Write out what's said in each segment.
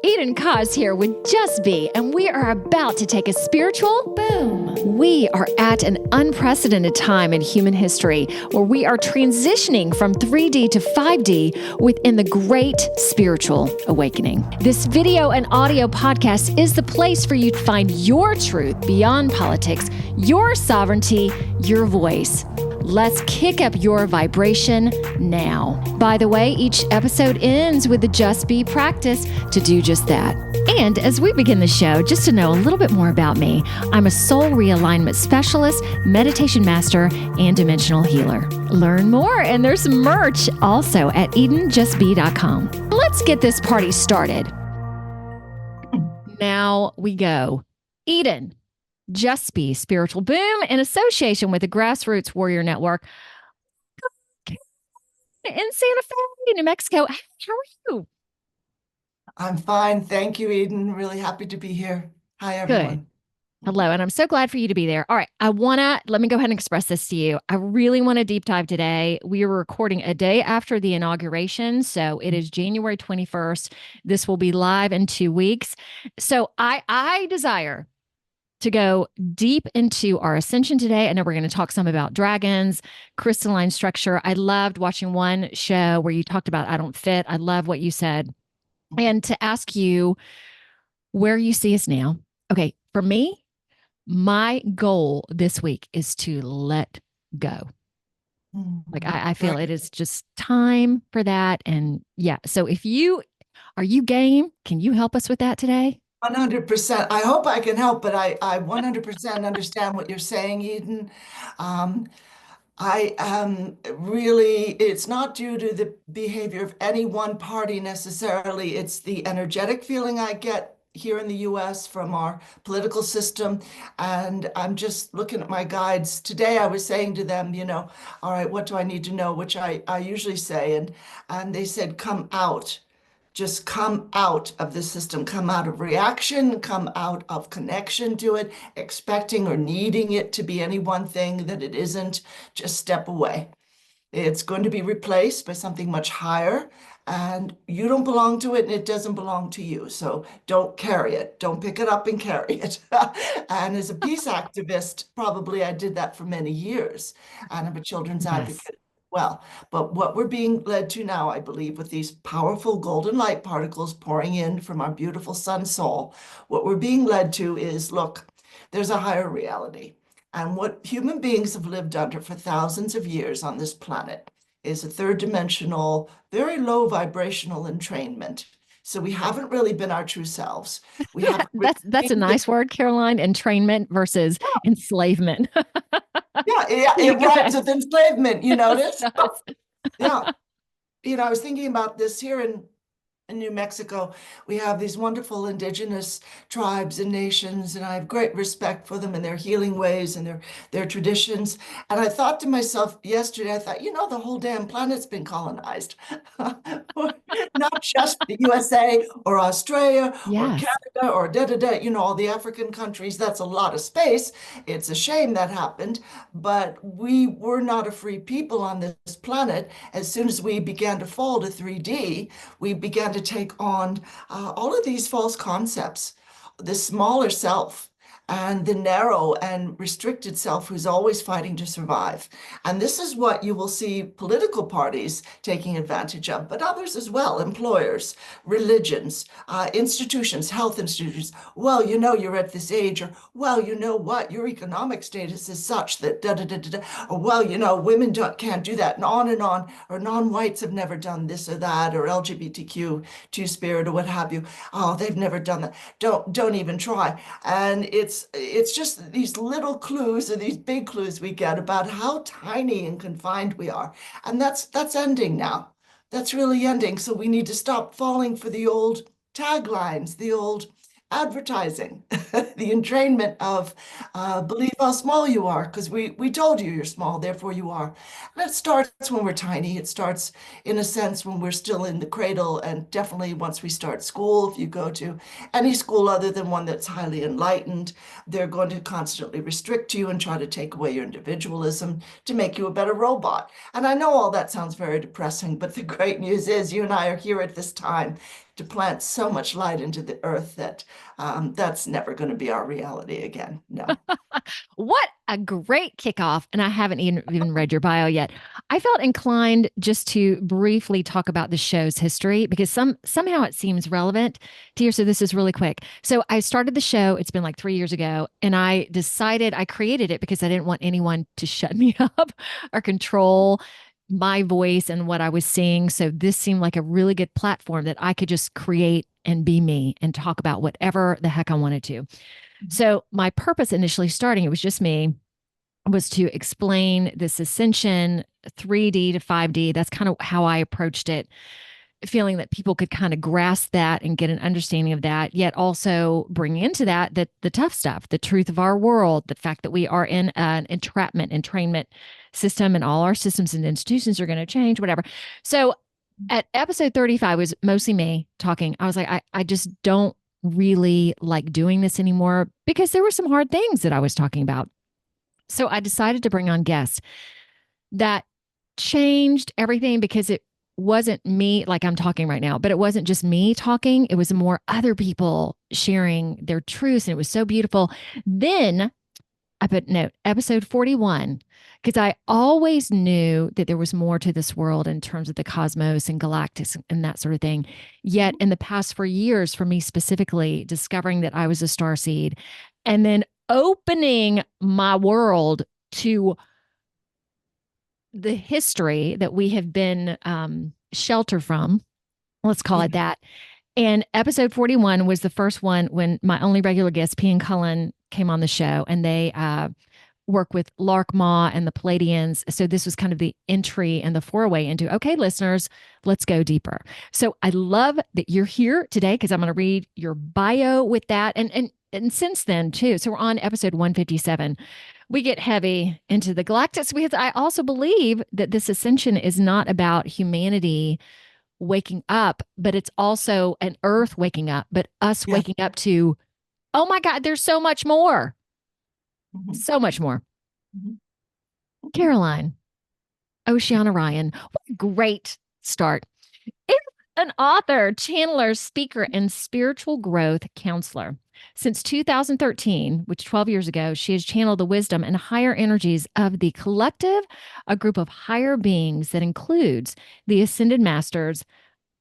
Eden Koz here with Just Be, and we are about to take a spiritual boom. We are at an unprecedented time in human history where we are transitioning from 3D to 5D within the great spiritual awakening. This video and audio podcast is the place for you to find your truth beyond politics, your sovereignty, your voice. Let's kick up your vibration now. By the way, each episode ends with the Just Be practice to do just that. And as we begin the show, just to know a little bit more about me, I'm a soul realignment specialist, meditation master, and dimensional healer. Learn more, and there's merch also at EdenJustBe.com. Let's get this party started. Now we go. Eden. Just Be Spiritual Boom in association with the Grassroots Warrior Network in Santa Fe, New Mexico. How are you? I'm fine. Thank you, Eden. Really happy to be here. Hi, everyone. Good. Hello, and I'm so glad for you to be there. All right, let me go ahead and express this to you. I really want to deep dive today. We are recording a day after the inauguration, so it is January 21st. This will be live in 2 weeks. So I desire to go deep into our ascension today. I know we're going to talk some about dragons, crystalline structure. I loved watching one show where you talked about I don't fit. I love what you said. And to ask you where you see us now. Okay, for me, my goal this week is to let go. Like I feel it is just time for that. And yeah, so are you game? Can you help us with that today? 100%. I hope I can help, but I 100% understand what you're saying, Eden. I really, it's not due to the behavior of any one party necessarily. It's the energetic feeling I get here in the US from our political system. And I'm just looking at my guides. Today I was saying to them, all right, what do I need to know? Which I usually say. And they said, come out. Just come out of the system, come out of reaction, come out of connection to it, expecting or needing it to be any one thing that it isn't. Just step away. It's going to be replaced by something much higher, and you don't belong to it, and it doesn't belong to you. So don't carry it. Don't pick it up and carry it. And as a peace activist, probably I did that for many years, and I'm a children's advocate. Well, but what we're being led to now, I believe, with these powerful golden light particles pouring in from our beautiful sun soul, what we're being led to is, look, there's a higher reality. And what human beings have lived under for thousands of years on this planet is a third dimensional, very low vibrational entrainment. So we haven't really been our true selves. We haven't that's a nice word, Caroline, entrainment versus enslavement. Yeah, it rhymes with enslavement, you notice? Yeah. I was thinking about this here in New Mexico. We have these wonderful indigenous tribes and nations, and I have great respect for them and their healing ways and their traditions. And I thought to myself yesterday, I thought, the whole damn planet's been colonized. Not just the USA or Australia or Canada or all the African countries. That's a lot of space. It's a shame that happened, but we were not a free people on this planet. As soon as we began to fall to 3D, we began to take on all of these false concepts, the smaller self and the narrow and restricted self who's always fighting to survive. And this is what you will see political parties taking advantage of, but others as well, employers, religions, institutions, health institutions. Well, you're at this age, or, well, you know what, your economic status is such that or, well, women can't do that, and on, or non-whites have never done this or that, or LGBTQ, two-spirit, or what have you. Oh, they've never done that. Don't even try. And it's just these little clues or these big clues we get about how tiny and confined we are. And that's ending now. That's really ending. So we need to stop falling for the old taglines, the old advertising, the entrainment of believe how small you are, because we told you you're small, therefore you are. And it starts when we're tiny. It starts, in a sense, when we're still in the cradle, and definitely once we start school. If you go to any school other than one that's highly enlightened, they're going to constantly restrict you and try to take away your individualism to make you a better robot. And I know all that sounds very depressing, but the great news is you and I are here at this time to plant so much light into the earth that that's never going to be our reality again. No. What a great kickoff. And I haven't even read your bio yet. I felt inclined just to briefly talk about the show's history because somehow it seems relevant to you. So this is really quick. So I started the show, it's been like 3 years ago, and I decided I created it because I didn't want anyone to shut me up or control my voice and what I was seeing. So this seemed like a really good platform that I could just create and be me and talk about whatever the heck I wanted to. So my purpose initially starting, it was just me, was to explain this ascension 3D to 5D. That's kind of how I approached it, feeling that people could kind of grasp that and get an understanding of that, yet also bring into that the tough stuff, the truth of our world, the fact that we are in an entrainment system and all our systems and institutions are going to change, whatever. So at episode 35 was mostly me talking. I was like, I just don't really like doing this anymore because there were some hard things that I was talking about. So I decided to bring on guests that changed everything because it wasn't me like I'm talking right now, but it wasn't just me talking. It was more other people sharing their truths. And it was so beautiful. Then I put note, episode 41, because I always knew that there was more to this world in terms of the cosmos and galactics and that sort of thing. Yet in the past 4 years, for me specifically, discovering that I was a starseed and then opening my world to the history that we have been sheltered from, let's call it that. And episode 41 was the first one when my only regular guest, P and Cullen, came on the show, and they work with Lark Ma and the Palladians. So this was kind of the entry and the foray into, okay, listeners, let's go deeper. So I love that you're here today because I'm going to read your bio with that. And since then too, so we're on episode 157. We get heavy into the galactics because I also believe that this ascension is not about humanity waking up, but it's also an earth waking up, but us waking up to, oh my God, there's so much more. So much more. Caroline, Oceana Ryan, what a great start. Is an author, channeler, speaker, and spiritual growth counselor. Since 2013, which 12 years ago, she has channeled the wisdom and higher energies of the collective, a group of higher beings that includes the ascended masters,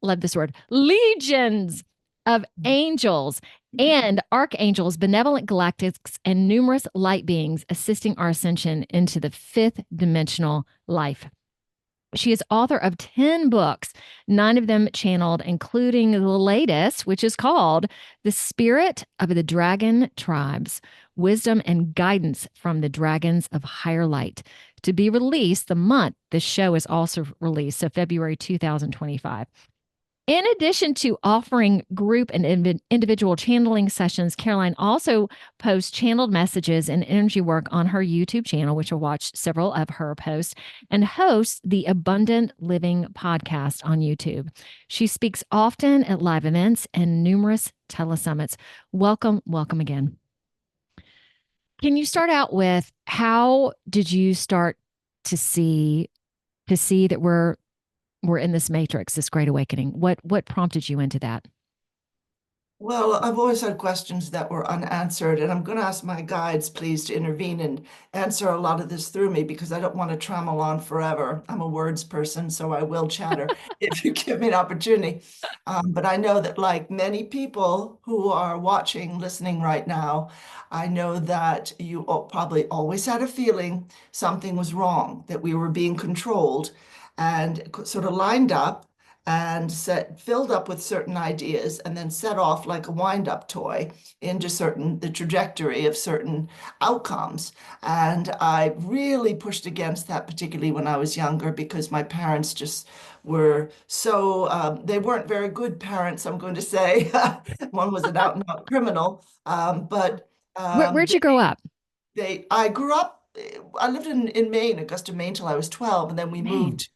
love this word, legions of angels and archangels, benevolent galactics, and numerous light beings assisting our ascension into the fifth dimensional life. She is author of 10 books, 9 of them channeled, including the latest, which is called The Spirit of the Dragon Tribes, Wisdom and Guidance from the Dragons of Higher Light, to be released the month this show is also released, so February 2025. In addition to offering group and individual channeling sessions, Caroline also posts channeled messages and energy work on her YouTube channel, which will watch several of her posts, and hosts the Abundant Living podcast on YouTube. She speaks often at live events and numerous telesummits. Welcome, welcome again. Can you start out with how did you start to see that we're in this matrix, this great awakening? What prompted you into that? Well, I've always had questions that were unanswered, and I'm going to ask my guides, please, to intervene and answer a lot of this through me because I don't want to trammel on forever. I'm a words person, so I will chatter if you give me an opportunity. But I know that, like many people who are watching, listening right now, I know that you probably always had a feeling something was wrong, that we were being controlled and sort of lined up and filled up with certain ideas and then set off like a wind-up toy into the trajectory of certain outcomes. And I really pushed against that, particularly when I was younger, because my parents just were so, they weren't very good parents, I'm going to say. One was an out-and-out criminal, but Where'd you grow up? I grew up, I lived in Maine, Augusta, Maine, till I was 12, and then we moved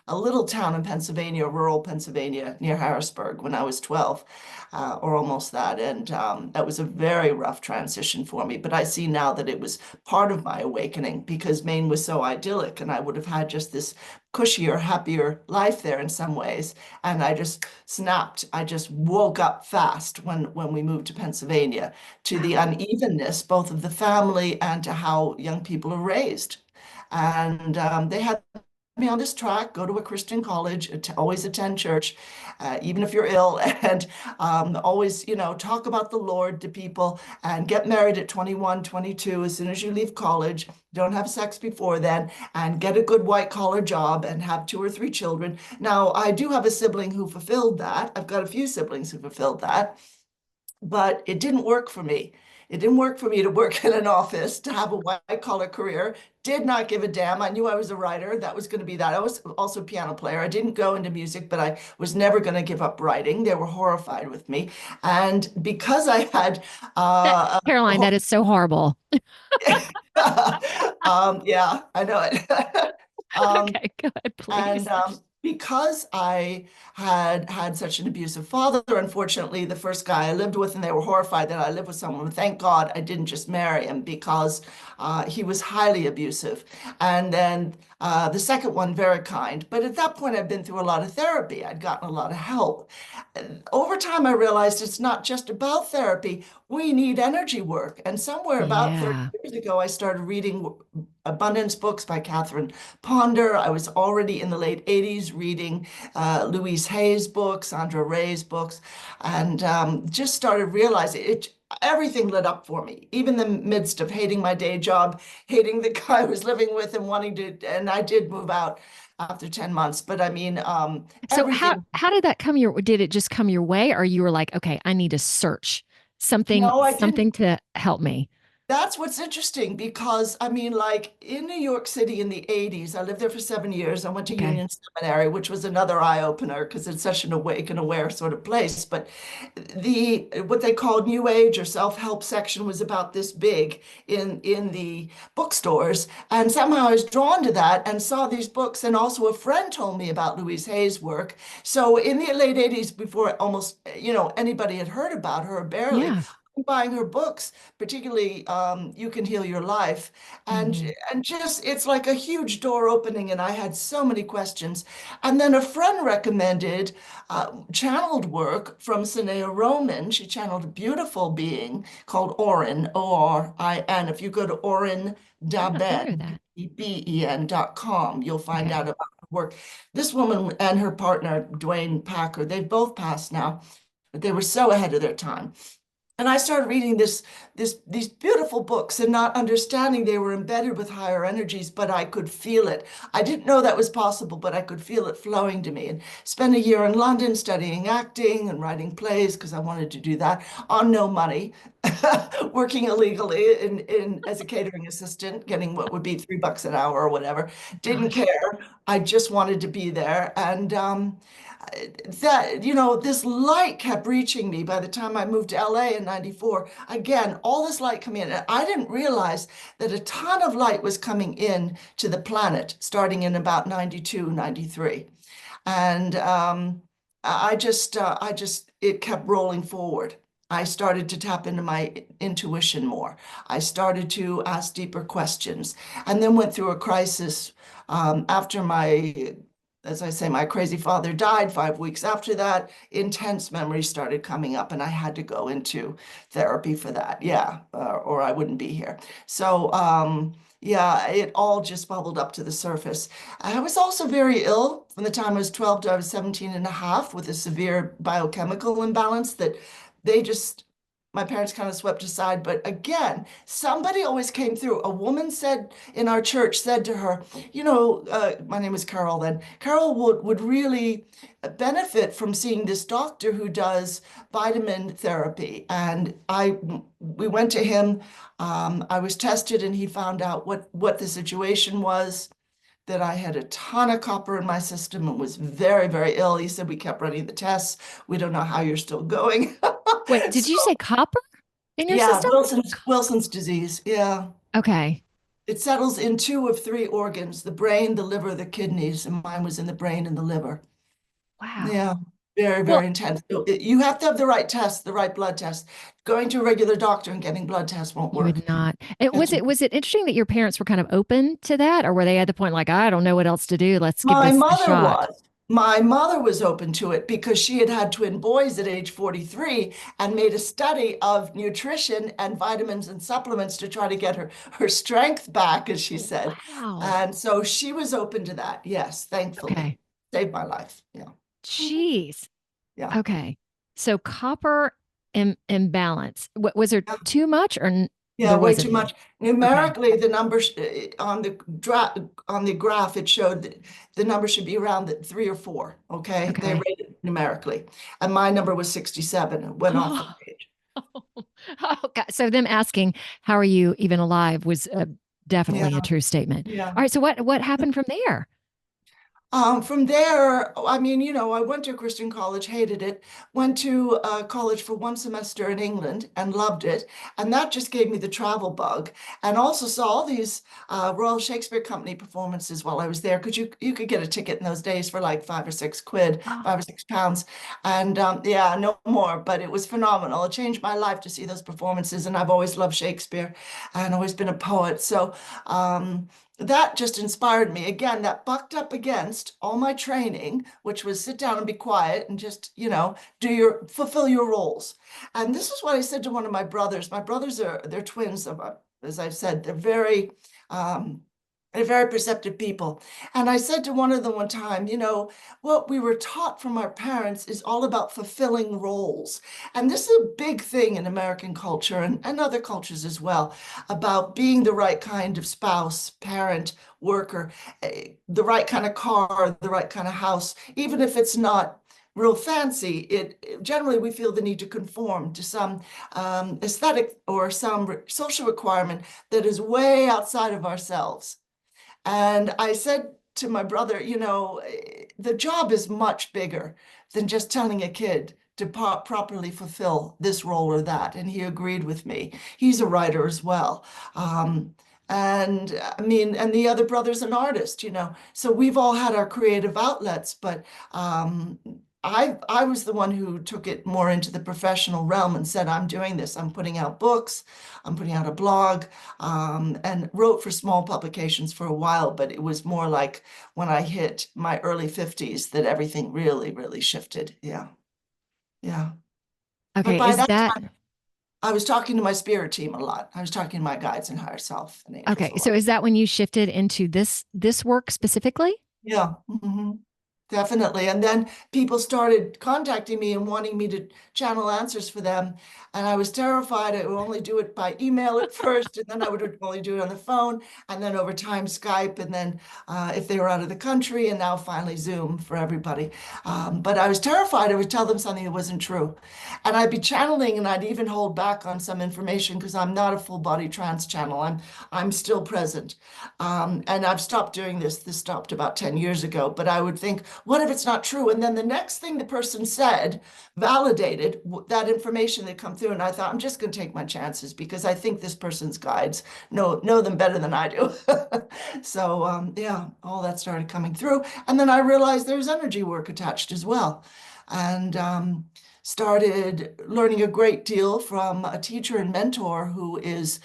a little town in Pennsylvania, rural Pennsylvania, near Harrisburg when I was 12, or almost that. And that was a very rough transition for me. But I see now that it was part of my awakening because Maine was so idyllic and I would have had just this cushier, happier life there in some ways. And I just snapped. I just woke up fast when we moved to Pennsylvania to the unevenness, both of the family and to how young people are raised. And they had me on this track, go to a Christian college, always attend church, even if you're ill, and always, talk about the Lord to people and get married at 21, 22, as soon as you leave college. Don't have sex before then, and get a good white collar job and have 2 or 3 children. Now, I do have a sibling who fulfilled that. I've got a few siblings who fulfilled that, but it didn't work for me. It didn't work for me to work in an office, to have a white collar career. Did not give a damn. I knew I was a writer. That was going to be that. I was also a piano player. I didn't go into music, but I was never going to give up writing. They were horrified with me. And because I had Caroline, that is so horrible. yeah, I know it. Okay, good, please. And because I had such an abusive father, unfortunately, the first guy I lived with, and they were horrified that I lived with someone. Thank God I didn't just marry him because he was highly abusive. And then the second one, very kind. But at that point, I'd been through a lot of therapy. I'd gotten a lot of help. Over time, I realized it's not just about therapy. We need energy work. And somewhere about 30 years ago, I started reading abundance books by Catherine Ponder. I was already in the late 80s reading Louise Hay's books, Sandra Ray's books, and just started realizing everything lit up for me, even in the midst of hating my day job, hating the guy I was living with and wanting to, and I did move out after 10 months. But I mean, so how did that come did it just come your way, or you were like, okay, I need to search something to help me? That's what's interesting because, I mean, like in New York City in the 80s, I lived there for 7 years. I went to Union Seminary, which was another eye-opener because it's such an awake and aware sort of place. But what they called New Age or self-help section was about this big in the bookstores. And somehow I was drawn to that and saw these books. And also a friend told me about Louise Hay's work. So in the late 80s, before almost, anybody had heard about her, barely, buying her books, particularly You Can Heal Your Life. And just, it's like a huge door opening. And I had so many questions. And then a friend recommended channeled work from Sanea Roman. She channeled a beautiful being called Orin, O-R-I-N. If you go to Orin Daben, ben.com, you'll find out about her work. This woman and her partner, Dwayne Packer, they've both passed now, but they were so ahead of their time. And I started reading these beautiful books and not understanding they were embedded with higher energies, but I could feel it. I didn't know that was possible, but I could feel it flowing to me. And spent a year in London studying acting and writing plays because I wanted to do that on no money, working illegally as a catering assistant, getting what would be $3 an hour or whatever. Didn't care. I just wanted to be there. And this light kept reaching me by the time I moved to LA in 94. Again, all this light coming in. And I didn't realize that a ton of light was coming in to the planet starting in about 92, 93. And it kept rolling forward. I started to tap into my intuition more. I started to ask deeper questions and then went through a crisis after as I say, my crazy father died 5 weeks after that. Intense memories started coming up, and I had to go into therapy for that. Or I wouldn't be here. So, it all just bubbled up to the surface. I was also very ill from the time I was 12 to I was 17 and a half with a severe biochemical imbalance that my parents kind of swept aside. But again, somebody always came through. A woman in our church said to her, my name was Carol then, Carol would really benefit from seeing this doctor who does vitamin therapy. And we went to him. I was tested and he found out what the situation was, that I had a ton of copper in my system and was very, very ill. He said, we kept running the tests. We don't know how you're still going. Wait, did you say copper in your system? Wilson's disease. Yeah. Okay. It settles in 2 of 3 organs, the brain, the liver, the kidneys, and mine was in the brain and the liver. Wow. Yeah, very, Well, very intense. So you have to have the right test, the right blood test. Going to a regular doctor and getting blood tests won't you work. would not. And That's was it interesting that your parents were kind of open to that, or were they at the point like, I don't know what else to do. Let's give My this a mother shot. was. My mother was open to it because she had had twin boys at age 43 and made a study of nutrition and vitamins and supplements to try to get her strength back, as she said. Wow. And so she was open to that. Yes, thankfully. Okay. Saved my life. Yeah. Mhm. Jeez. Yeah. Okay. So copper imbalance. Was there Yeah. too much or Yeah, there way wasn't too any? much. Okay. Numerically, the numbers on the graph, it showed that the number should be around 3 or 4. Okay, they Okay. rated numerically, and my number was 67. It went off the Oh, page. God. So them asking, how are you even alive was Yeah, definitely a true statement. yeah. All right. So what happened from there? From there, I mean, I went to a Christian college, hated it, went to college for 1 semester in England and loved it. And that just gave me the travel bug. And also saw all these Royal Shakespeare Company performances while I was there, because you could get a ticket in those days for like 5 or 6 quid, Oh, £5 or £6. And yeah, no more, but it was phenomenal. It changed my life to see those performances. And I've always loved Shakespeare and always been a poet. So, that just inspired me. Again, that bucked up against all my training, which was sit down and be quiet and just, fulfill your roles. And this is what I said to one of my brothers. My brothers they're twins, as I've said, um, they're very perceptive people. And I said to one of them one time, what we were taught from our parents is all about fulfilling roles. And this is a big thing in American culture and other cultures as well, about being the right kind of spouse, parent, worker, the right kind of car, the right kind of house, even if it's not real fancy. Generally we feel the need to conform to some aesthetic or some social requirement that is way outside of ourselves. And I said to my brother, the job is much bigger than just telling a kid to properly fulfill this role or that. And he agreed with me. He's a writer as well. Um, and I mean, and the other brother's an artist, So we've all had our creative outlets, but um, I was the one who took it more into the professional realm and said, I'm doing this. I'm putting out books. I'm putting out a blog, and wrote for small publications for a while, but it was more like when I hit my early 50s that everything really, really shifted. Yeah. Yeah. But okay. by Is that that time, I was talking to my spirit team a lot. I was talking to my guides and higher self and angels okay? a So lot. is that when you shifted into this work specifically? Yeah. Definitely. And then people started contacting me and wanting me to channel answers for them. And I was terrified. I would only do it by email at first, and then I would only do it on the phone, and then over time Skype, and then if they were out of the country, and now finally Zoom for everybody. But I was terrified I would tell them something that wasn't true. And I'd be channeling, and I'd even hold back on some information because I'm not a full body trance channel. I'm still present. And I've stopped doing this. This stopped about 10 years ago. But I would think, what if it's not true? And then the next thing the person said validated that information that come through. And I thought, I'm just going to take my chances because I think this person's guides know them better than I do. So yeah, all that started coming through. And then I realized there's energy work attached as well. And started learning a great deal from a teacher and mentor who is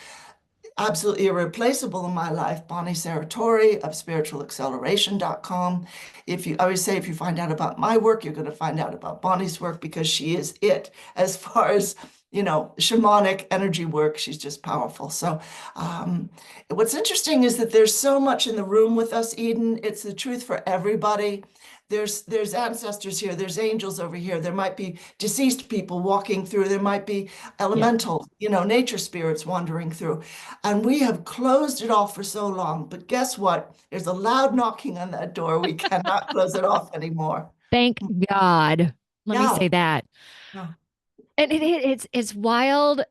absolutely irreplaceable in my life, Bonnie Saratori of spiritualacceleration.com. I always say, if you find out about my work, you're going to find out about Bonnie's work, because she is it as far as, shamanic energy work. She's just powerful. So what's interesting is that there's so much in the room with us, Eden. It's the truth for everybody. There's ancestors here, there's angels over here, there might be deceased people walking through, there might be Yep. elementals, nature spirits wandering through. And we have closed it off for so long. But guess what? There's a loud knocking on that door. We cannot close it off anymore. Thank God. Let me Yeah. say that. Yeah. And it's wild.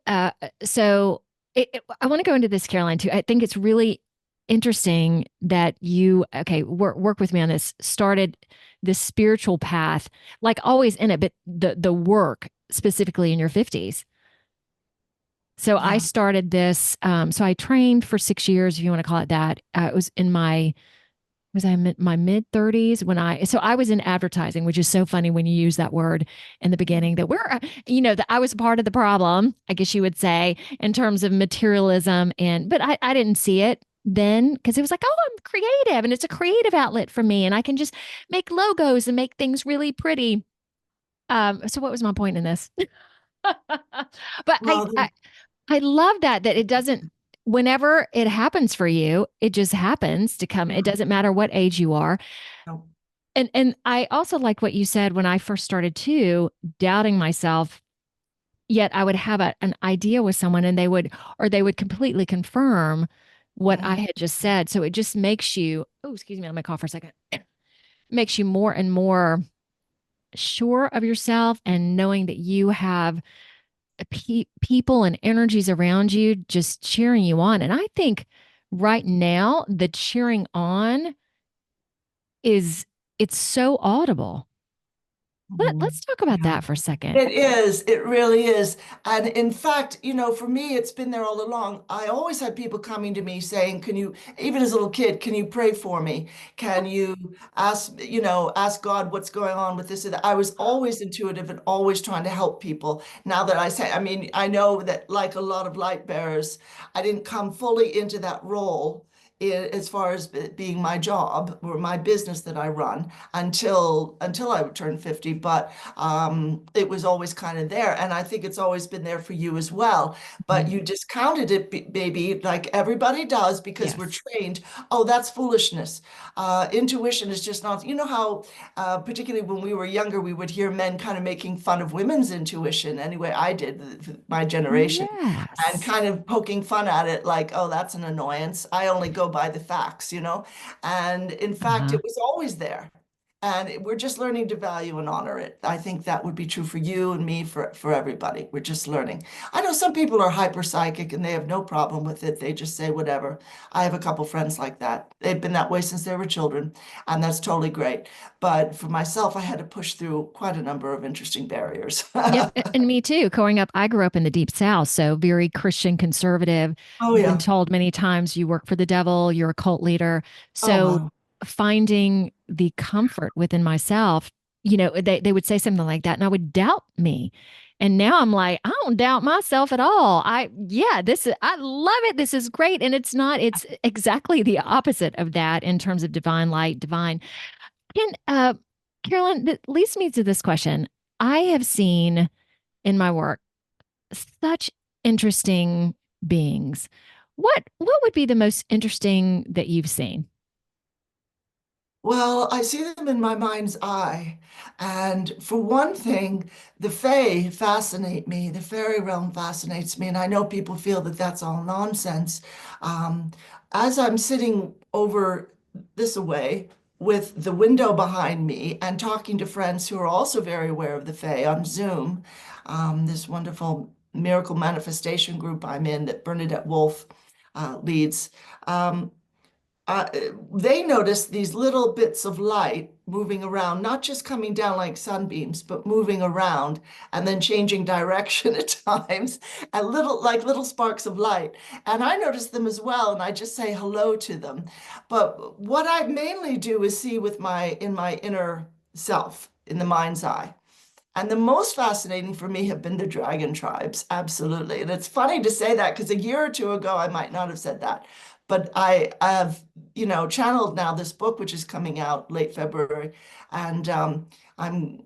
So I want to go into this, Caroline, too. I think it's really interesting that you work with me on this. Started this spiritual path, like always in it, but the work specifically in your 50s. So I Yeah. started this. So I trained for 6 years, if you want to call it that. It was in my mid 30s when so I was in advertising, which is so funny when you use that word in the beginning that that I was part of the problem, I guess you would say, in terms of materialism. But I didn't see it then because it was like, oh, I'm creative and it's a creative outlet for me and I can just make logos and make things really pretty. So what was my point in this? But Well, I love that it doesn't, whenever it happens for you, it just happens to come. It doesn't matter what age you are. no. And I also like what you said when I first started too, doubting myself, yet I would have an idea with someone and they would completely confirm what I Mhm. had just said. So it just makes you, oh, excuse me, let me cough for a second. Makes you more and more sure of yourself and knowing that you have people and energies around you just cheering you on. And I think right now the cheering on is it's so audible. Mhm. Let's talk about Yeah. that for a second. It is. It really is. And in fact, for me, it's been there all along. I always had people coming to me saying, can you, even as a little kid, can you pray for me? Can you ask God what's going on with this or that? I was always intuitive and always trying to help people. Now that I mean, I know that like a lot of light bearers, I didn't come fully into that role as far as being my job or my business that I run until I turned 50. But it was always kind of there. And I think it's always been there for you as well. But Mhm. you discounted it, baby, like everybody does because we're Yes. trained. Oh, that's foolishness. Intuition is just not, how, particularly when we were younger, we would hear men kind of making fun of women's intuition. Anyway, I did, my generation, and Yes. kind of poking fun at it like, oh, that's an annoyance. I only go by the facts. And in fact, Uh-huh. it was always there. And we're just learning to value and honor it. I think that would be true for you and me, for everybody. We're just learning. I know some people are hyper psychic and they have no problem with it. They just say whatever. I have a couple friends like that. They've been that way since they were children, and that's totally great. But for myself, I had to push through quite a number of interesting barriers. Yep. And me too. Growing up, I grew up in the deep South, so very Christian conservative. Oh, Been yeah. told many times you work for the devil, you're a cult leader. Oh, So wow. finding the comfort within myself, they would say something like that, and I would doubt me. And now I'm like, I don't doubt myself at all. I love it. This is great. And it's exactly the opposite of that in terms of divine light, divine. And Carolyn, that leads me to this question. I have seen in my work such interesting beings. What would be the most interesting that you've seen? Well, I see them in my mind's eye. And for one thing, the Fae fascinate me. The fairy realm fascinates me. And I know people feel that that's all nonsense. Um, as I'm sitting over this away with the window behind me and talking to friends who are also very aware of the Fae on Zoom, this wonderful miracle manifestation group I'm in that Bernadette Wolf leads. Um, uh, they noticed these little bits of light moving around, not just coming down like sunbeams, but moving around and then changing direction at times, and little sparks of light. And I noticed them as well, and I just say hello to them. But what I mainly do is see with my inner self, in the mind's eye. And the most fascinating for me have been the dragon tribes, absolutely. And it's funny to say that because a year or two ago, I might not have said that. But I have, channeled now this book, which is coming out late February. And I'm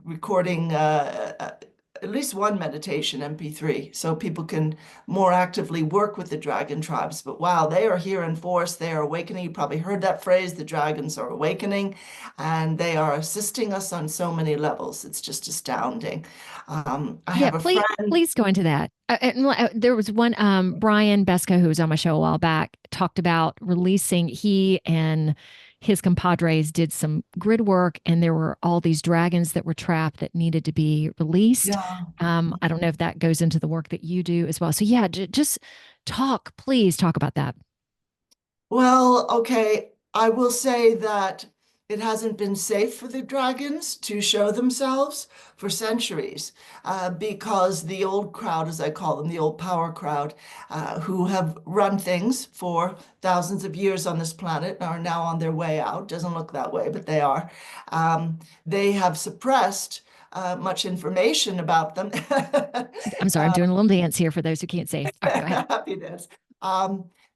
recording at least one meditation MP3 so people can more actively work with the dragon tribes. But wow, they are here in force. They are awakening. You probably heard that phrase, the dragons are awakening, and they are assisting us on so many levels. It's just astounding. I Yeah, have a friend. please go into that. There was one, Brian Besko, who was on my show a while back, talked about releasing. He and his compadres did some grid work, and there were all these dragons that were trapped that needed to be released. Yeah. I don't know if that goes into the work that you do as well. So yeah, just please talk about that. Well, okay. I will say that it hasn't been safe for the dragons to show themselves for centuries, because the old crowd, as I call them, the old power crowd, who have run things for thousands of years on this planet, are now on their way out. Doesn't look that way, but they are. They have suppressed much information about them. I'm sorry, I'm doing a little dance here for those who can't see. All right, go ahead. Happiness.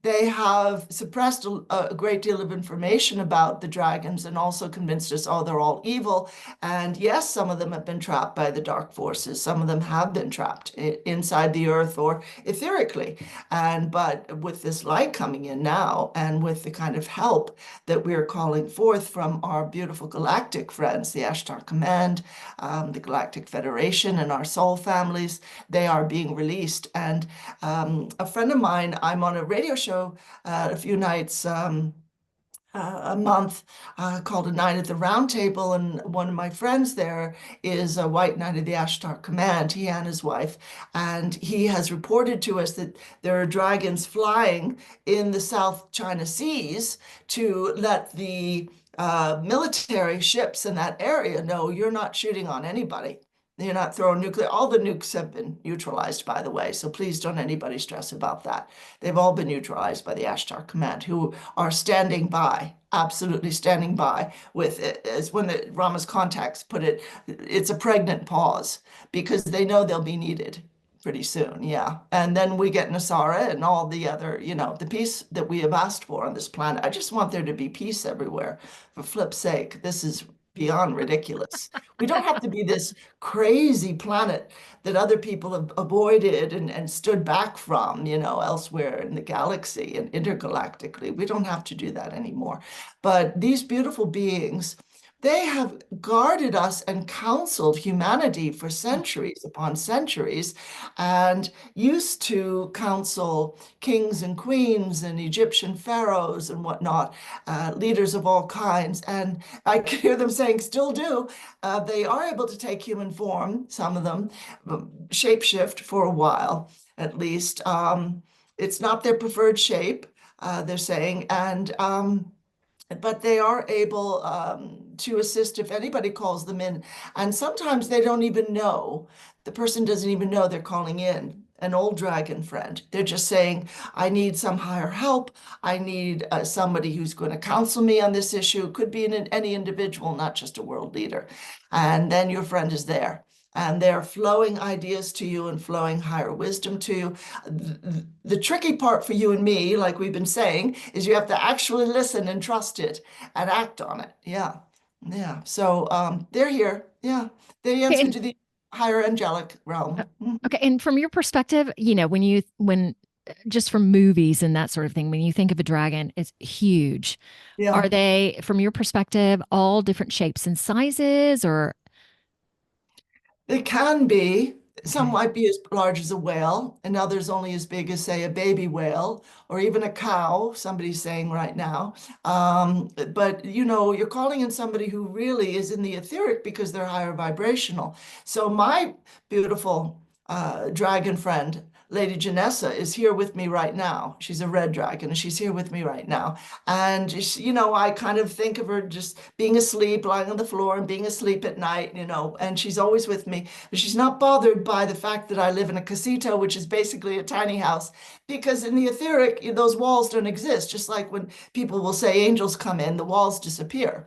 They have suppressed a great deal of information about the dragons and also convinced us, oh, they're all evil. And yes, some of them have been trapped by the dark forces. Some of them have been trapped inside the earth or etherically. But with this light coming in now, and with the kind of help that we're calling forth from our beautiful galactic friends, the Ashtar Command, the Galactic Federation, and our soul families, they are being released. And a friend of mine, I'm on a radio show a few nights a month called A Night at the Round Table, and one of my friends there is a White Knight of the Ashtar Command, he and his wife, and he has reported to us that there are dragons flying in the South China Seas to let the military ships in that area know you're not shooting on anybody. You're not throwing nuclear. All the nukes have been neutralized, by the way, so please don't anybody stress about that. They've all been neutralized by the Ashtar Command, who are standing by, absolutely standing by with it. As when the Rama's contacts put it, it's a pregnant pause, because they know they'll be needed pretty soon, yeah. And then we get Nasara and all the other, the peace that we have asked for on this planet. I just want there to be peace everywhere, for flip's sake. This is beyond ridiculous. We don't have to be this crazy planet that other people have avoided and stood back from, elsewhere in the galaxy and intergalactically. We don't have to do that anymore. But these beautiful beings, they have guarded us and counseled humanity for centuries upon centuries, and used to counsel kings and queens and Egyptian pharaohs and whatnot, leaders of all kinds. And I can hear them saying, still do. They are able to take human form, some of them, shapeshift for a while, at least. It's not their preferred shape, they're saying, but they are able to assist if anybody calls them in. And sometimes they don't even know, the person doesn't even know they're calling in an old dragon friend. They're just saying, I need some higher help. I need somebody who's going to counsel me on this issue. It could be any individual, not just a world leader. And then your friend is there. And they're flowing ideas to you and flowing higher wisdom to you. The tricky part for you and me, like we've been saying, is you have to actually listen and trust it and act on it. Yeah. Yeah. So they're here. Yeah. They answer to the higher angelic realm. Okay. And from your perspective, when just from movies and that sort of thing, when you think of a dragon, it's huge. Yeah. Are they, from your perspective, all different shapes and sizes, or? They can be. Some Okay. might be as large as a whale, and others only as big as, say, a baby whale or even a cow, somebody's saying right now. But, you're calling in somebody who really is in the etheric because they're higher vibrational. So my beautiful dragon friend, Lady Janessa, is here with me right now. She's a red dragon, and she's here with me right now. And, I kind of think of her just being asleep, lying on the floor and being asleep at night, and she's always with me. But she's not bothered by the fact that I live in a casita, which is basically a tiny house, because in the etheric, those walls don't exist. Just like when people will say angels come in, the walls disappear.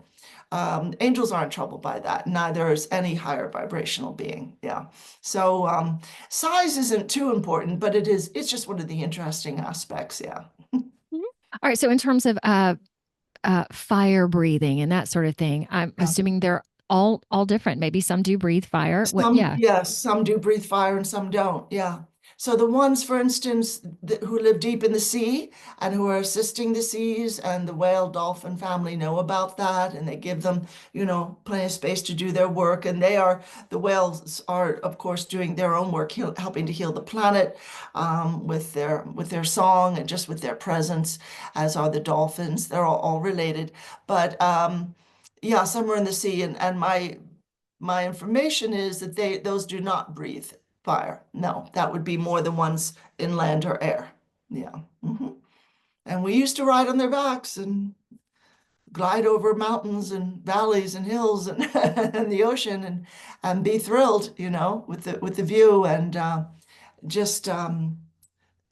Angels aren't troubled by that. Neither is any higher vibrational being. Yeah. So size isn't too important, but it's just one of the interesting aspects. Yeah. All right. So in terms of fire breathing and that sort of thing, I'm assuming they're all different. Maybe some do breathe fire. Yes, some do breathe fire and some don't. Yeah. So the ones, for instance, who live deep in the sea and who are assisting the seas, and the whale dolphin family know about that, and they give them, plenty of space to do their work. And the whales are, of course, doing their own work, helping to heal the planet with their song and just with their presence, as are the dolphins. They're all related. But yeah, some are in the sea, and my information is that those do not breathe fire. No, that would be more the ones in land or air. Yeah. And we used to ride on their backs and glide over mountains and valleys and hills and, and the ocean and be thrilled, you know, with the view and just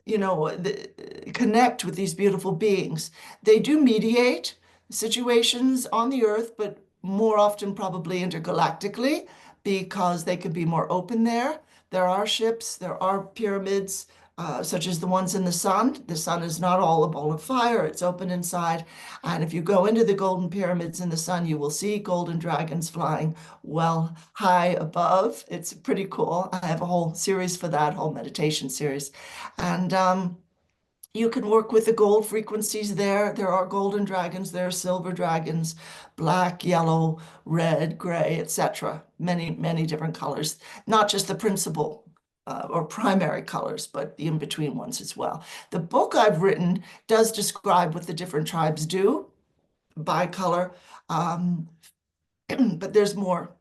you know, connect with these beautiful beings. They do mediate situations on the earth, but more often probably intergalactically because they can be more open there. There are ships, there are pyramids, such as the ones in the sun. The sun is not all a ball of fire, it's open inside. And if you go into the golden pyramids in the sun, you will see golden dragons flying well high above. It's pretty cool. I have a whole series for that, whole meditation series. And you can work with the gold frequencies there. There are golden dragons, there are silver dragons, black, yellow, red, gray, etc. Many, many different colors, not just the principal or primary colors, but the in-between ones as well. The book I've written does describe what the different tribes do by color, but there's more.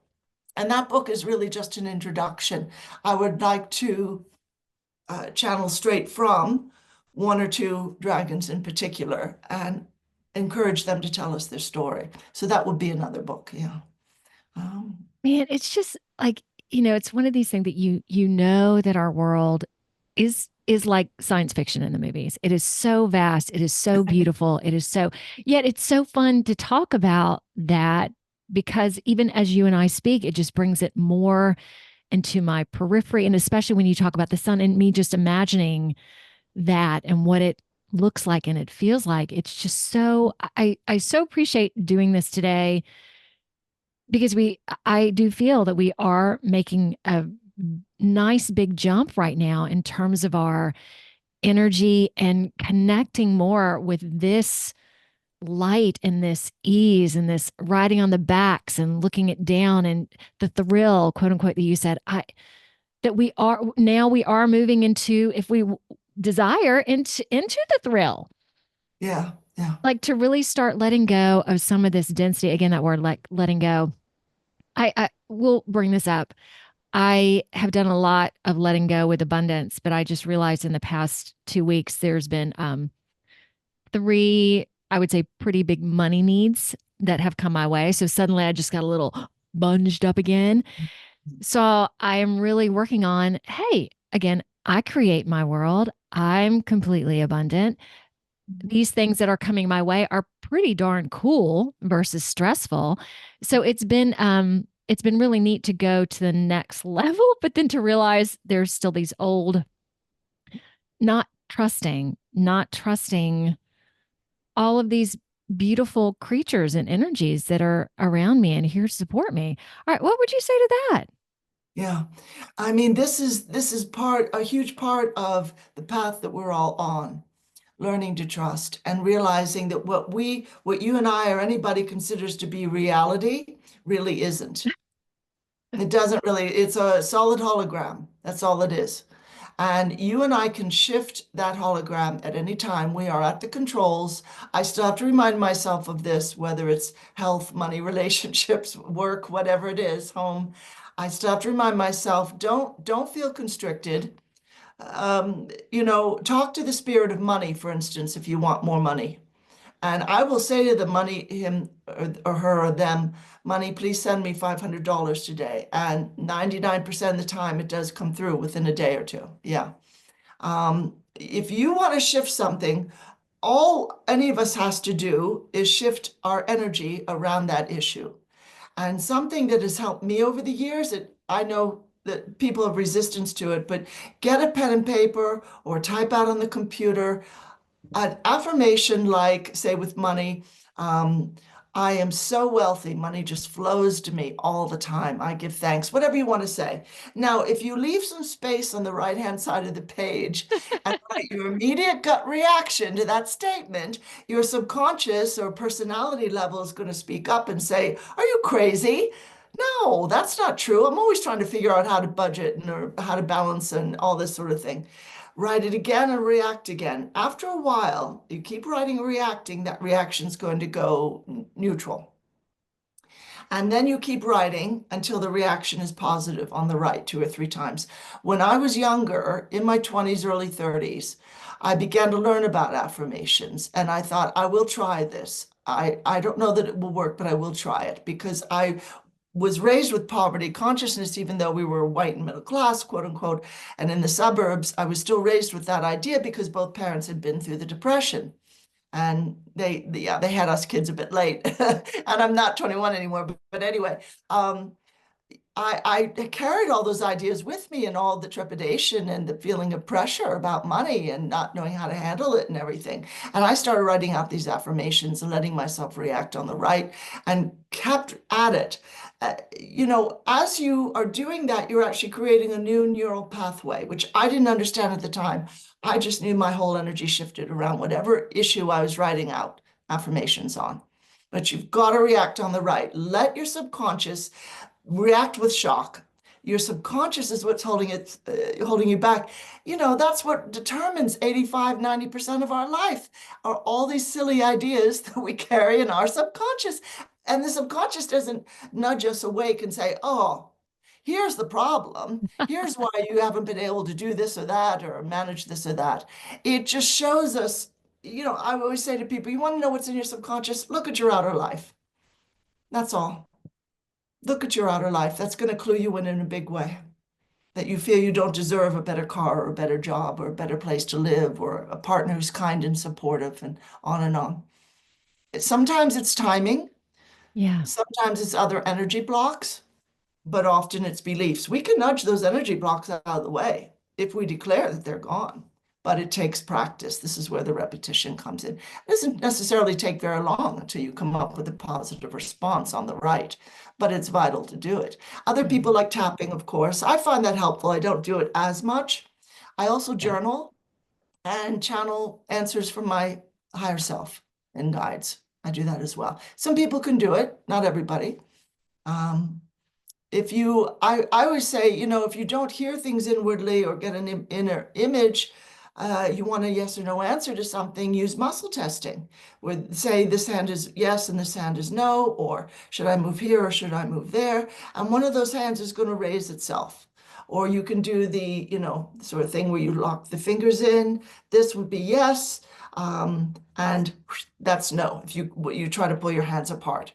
And that book is really just an introduction. I would like to channel straight from one or two dragons in particular and encourage them to tell us their story. So that would be another book. Yeah. Man, it's just like, you know, it's one of these things that you know that our world is like science fiction in the movies. It is so vast. It is so beautiful. It is so, yet it's so fun to talk about that because even as you and I speak, it just brings it more into my periphery. And especially when you talk about the sun and me just imagining that and what it looks like and it feels like, it's just so, I so appreciate doing this today because I do feel that we are making a nice big jump right now in terms of our energy and connecting more with this light and this ease and this riding on the backs and looking it down and the thrill, quote unquote, that you said, that we are moving into, if we desire, into the thrill. Yeah. Yeah. Like to really start letting go of some of this density. Again, that word, like letting go. I will bring this up. I have done a lot of letting go with abundance, but I just realized in the past 2 weeks, there's been 3, I would say, pretty big money needs that have come my way. So suddenly I just got a little bunged up again. So I am really working on, hey, again, I create my world. I'm completely abundant. These things that are coming my way are pretty darn cool versus stressful. So it's been really neat to go to the next level, but then to realize there's still these old not trusting all of these beautiful creatures and energies that are around me and here to support me. All right, what would you say to that? Yeah. I mean, this is a huge part of the path that we're all on, learning to trust and realizing that what you and I or anybody considers to be reality really isn't. It doesn't really, it's a solid hologram. That's all it is. And you and I can shift that hologram at any time. We are at the controls. I still have to remind myself of this, whether it's health, money, relationships, work, whatever it is, home. I still have to remind myself, don't feel constricted. You know, talk to the spirit of money, for instance, if you want more money. And I will say to the money, him or her or them, money, please send me $500 today. And 99% of the time, it does come through within a day or two. Yeah. If you want to shift something, all any of us has to do is shift our energy around that issue. And something that has helped me over the years, I know that people have resistance to it, but get a pen and paper or type out on the computer an affirmation like, say, with money, I am so wealthy. Money just flows to me all the time. I give thanks, whatever you want to say. Now, if you leave some space on the right-hand side of the page and write your immediate gut reaction to that statement, your subconscious or personality level is going to speak up and say, are you crazy? No, that's not true. I'm always trying to figure out how to budget or how to balance and all this sort of thing. Write it again and react again. After a while, you keep writing and reacting, that reaction is going to go neutral. And then you keep writing until the reaction is positive on the right 2 or 3 times. When I was younger, in my 20s, early 30s, I began to learn about affirmations and I thought, I will try this. I don't know that it will work, but I will try it because I was raised with poverty consciousness, even though we were white and middle class, quote unquote, and in the suburbs, I was still raised with that idea because both parents had been through the Depression. And they had us kids a bit late. And I'm not 21 anymore, but anyway, I carried all those ideas with me and all the trepidation and the feeling of pressure about money and not knowing how to handle it and everything. And I started writing out these affirmations and letting myself react on the right and kept at it. As you are doing that, you're actually creating a new neural pathway, which I didn't understand at the time. I just knew my whole energy shifted around whatever issue I was writing out affirmations on. But you've got to react on the right. Let your subconscious react with shock. Your subconscious is what's holding you back. That's what determines 85–90% of our life are all these silly ideas that we carry in our subconscious. And the subconscious doesn't nudge us awake and say, oh, here's the problem. Here's why you haven't been able to do this or that or manage this or that. It just shows us, I always say to people, you want to know what's in your subconscious? Look at your outer life. That's all. Look at your outer life. That's going to clue you in a big way. That you feel you don't deserve a better car or a better job or a better place to live or a partner who's kind and supportive and on and on. Sometimes it's timing. Yeah. Sometimes it's other energy blocks, but often it's beliefs. We can nudge those energy blocks out of the way if we declare that they're gone. But it takes practice. This is where the repetition comes in. It doesn't necessarily take very long until you come up with a positive response on the right, but it's vital to do it. Other people like tapping, of course. I find that helpful. I don't do it as much. I also journal and channel answers from my higher self and guides. I do that as well. Some people can do it, not everybody. I always say, if you don't hear things inwardly or get an inner image, you want a yes or no answer to something, use muscle testing. Say this hand is yes and this hand is no, or should I move here or should I move there? And one of those hands is going to raise itself. Or you can do the, sort of thing where you lock the fingers in. This would be yes, and that's no, if you try to pull your hands apart.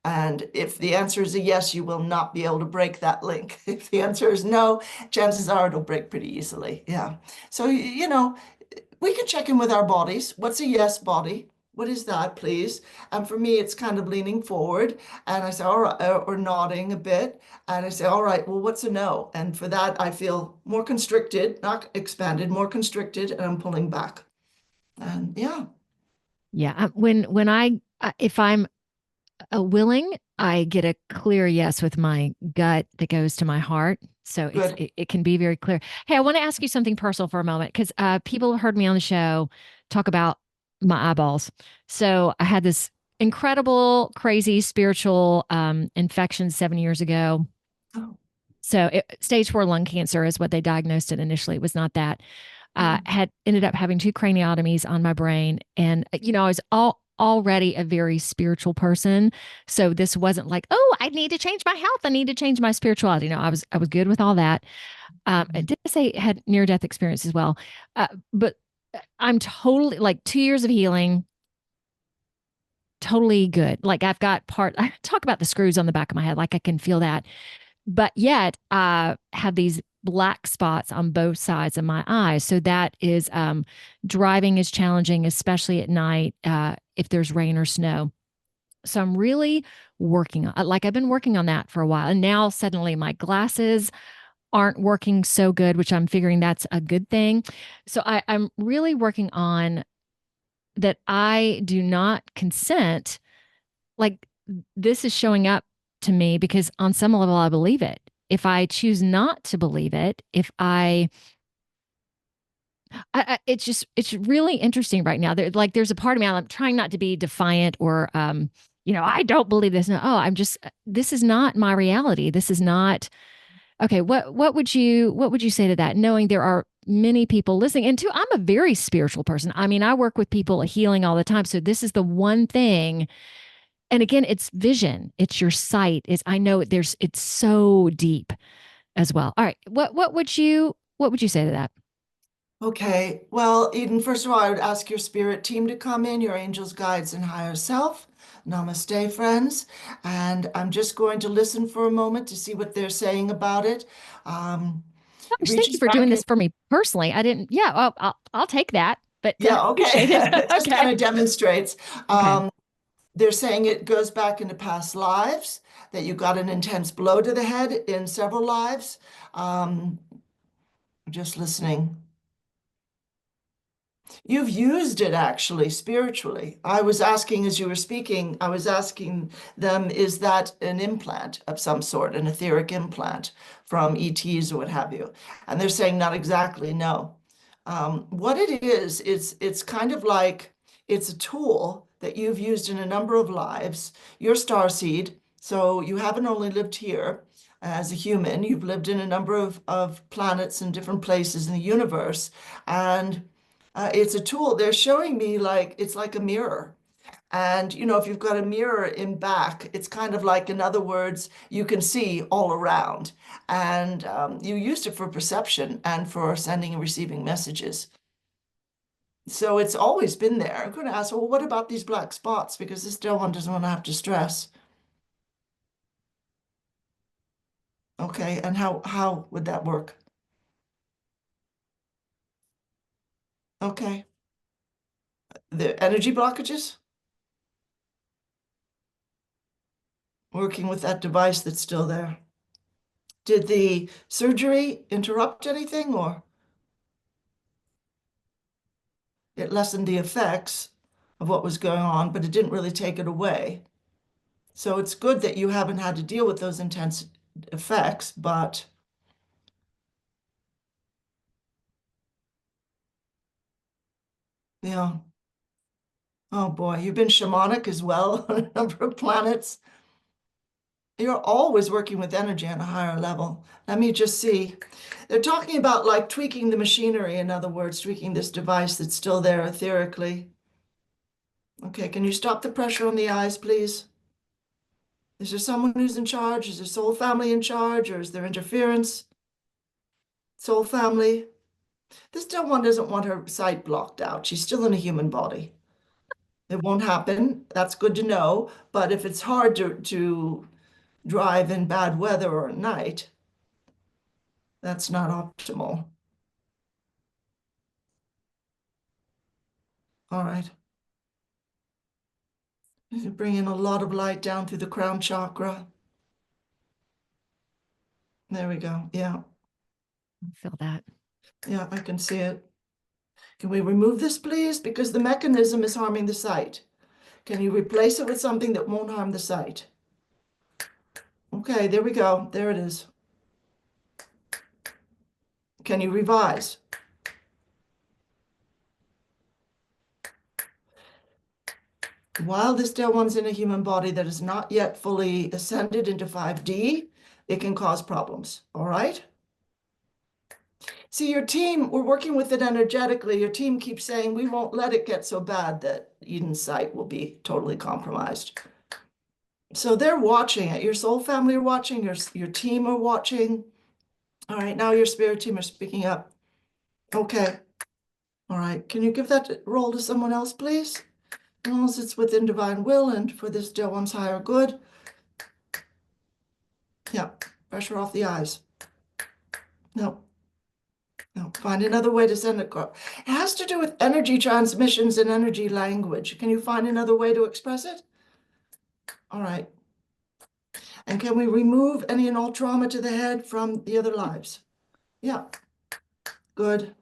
And if the answer is a yes, you will not be able to break that link. If the answer is no, chances are it'll break pretty easily. Yeah. So, we can check in with our bodies. What's a yes body? What is that, please? And for me, it's kind of leaning forward. And I say, all right, or nodding a bit. And I say, all right, well, what's a no? And for that, I feel more constricted, not expanded, more constricted, and I'm pulling back. And yeah. Yeah. If I'm willing, I get a clear yes with my gut that goes to my heart. So it can be very clear. Hey, I want to ask you something personal for a moment because people have heard me on the show talk about my eyeballs. So I had this incredible, crazy spiritual infection 7 years ago. Oh. So stage 4 lung cancer is what they diagnosed it initially. It was not that. Had ended up having 2 craniotomies on my brain. And, I was already a very spiritual person. So this wasn't like, oh, I need to change my health. I need to change my spirituality. I was good with all that. I did say I had near-death experience as well. But I'm totally 2 years of healing, totally good. I talk about the screws on the back of my head. I can feel that. But yet I have these black spots on both sides of my eyes. So that is driving is challenging, especially at night if there's rain or snow. So I'm really working on, I've been working on that for a while. And now suddenly my glasses aren't working so good, which I'm figuring that's a good thing. So I'm really working on that. I do not consent. This is showing up to me because on some level I believe it. If I choose not to believe it, it's really interesting right now. There's a part of me, I'm trying not to be defiant or, I don't believe this. No, this is not my reality. This is not, okay. What would you say to that? Knowing there are many people listening, and I'm a very spiritual person. I work with people healing all the time. So this is the one thing. And again, it's vision. It's your sight. I know it's so deep as well. All right. What would you say to that? Okay, well, Eden, first of all, I would ask your spirit team to come in, your angels, guides, and higher self. Namaste, friends. And I'm just going to listen for a moment to see what they're saying about it. Gosh, thank Reaching you for back doing in, this for me personally. I didn't, yeah, well, I'll take that, but yeah, okay. appreciate it. It just kind Okay. of demonstrates. Okay. They're saying it goes back into past lives, that you got an intense blow to the head in several lives. Um, just listening. You've used it actually spiritually. I was asking as you were speaking, I was asking them, is that an implant of some sort, an etheric implant from ETs or what have you? And they're saying not exactly, no. What it is, it's kind of like it's a tool that you've used in a number of lives. You're starseed, so you haven't only lived here as a human, you've lived in a number of planets and different places in the universe. And it's a tool. They're showing me like it's like a mirror. And if you've got a mirror in back, it's kind of like, in other words, you can see all around. And you used it for perception and for sending and receiving messages. So it's always been there. I'm going to ask, well, what about these black spots? Because this still one doesn't want to have to stress. Okay, and how would that work? Okay, the energy blockages, working with that device that's still there. Did the surgery interrupt anything, or it lessened the effects of what was going on, but it didn't really take it away? So it's good that you haven't had to deal with those intense effects, but yeah. Oh boy, you've been shamanic as well on a number of planets. You're always working with energy on a higher level. Let me just see. They're talking about like tweaking the machinery, in other words, tweaking this device that's still there etherically. Okay, can you stop the pressure on the eyes, please? Is there someone who's in charge? Is there soul family in charge, or is there interference? Soul family. This still one doesn't want her sight blocked out. She's still in a human body. It won't happen. That's good to know. But if it's hard to drive in bad weather or at night, that's not optimal. All right. You bring in a lot of light down through the crown chakra. There we go. Yeah. I feel that. Yeah, I can see it. Can we remove this, please? Because the mechanism is harming the sight. Can you replace it with something that won't harm the sight? Okay, there we go. There it is. Can you revise? While this dead one's in a human body that is not yet fully ascended into 5D, it can cause problems. All right? See, your team, we're working with it energetically. Your team keeps saying, we won't let it get so bad that Eden's sight will be totally compromised. So they're watching it. Your soul family are watching, your team are watching. All right, now your spirit team are speaking up. Okay. All right, can you give that role to someone else, please? As long as it's within divine will and for this dear one's higher good. Yeah, pressure off the eyes. No, no, find another way to send it. It has to do with energy transmissions and energy language. Can you find another way to express it? All right. And can we remove any and all trauma to the head from the other lives? Yeah, good.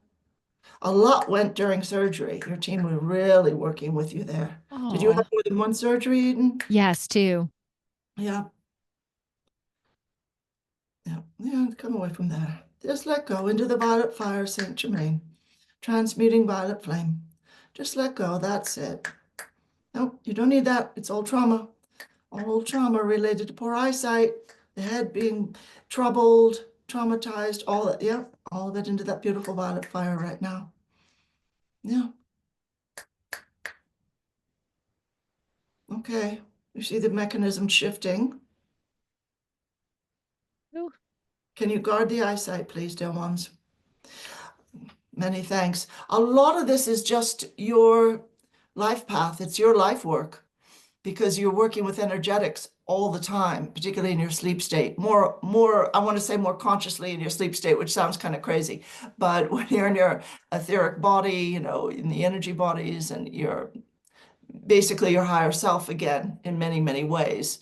A lot went during surgery. Your team was really working with you there. Did you have Oh, more than one surgery, Eden? yes, too. Yeah, yeah, come away from there. Just let go into the violet fire, Saint Germain. Transmuting violet flame. Just let go, that's it. Nope, you don't need that. It's all trauma. All trauma related to poor eyesight, the head being troubled, traumatized, all that, yeah, all of it into that beautiful violet fire right now. Yeah. Okay. You see the mechanism shifting. Ooh. Can you guard the eyesight, please, dear ones? Many thanks. A lot of this is just your life path. It's your life work because you're working with energetics all the time, particularly in your sleep state. I want to say more consciously in your sleep state, which sounds kind of crazy. But when you're in your etheric body, in the energy bodies, and you're basically your higher self again in many, many ways.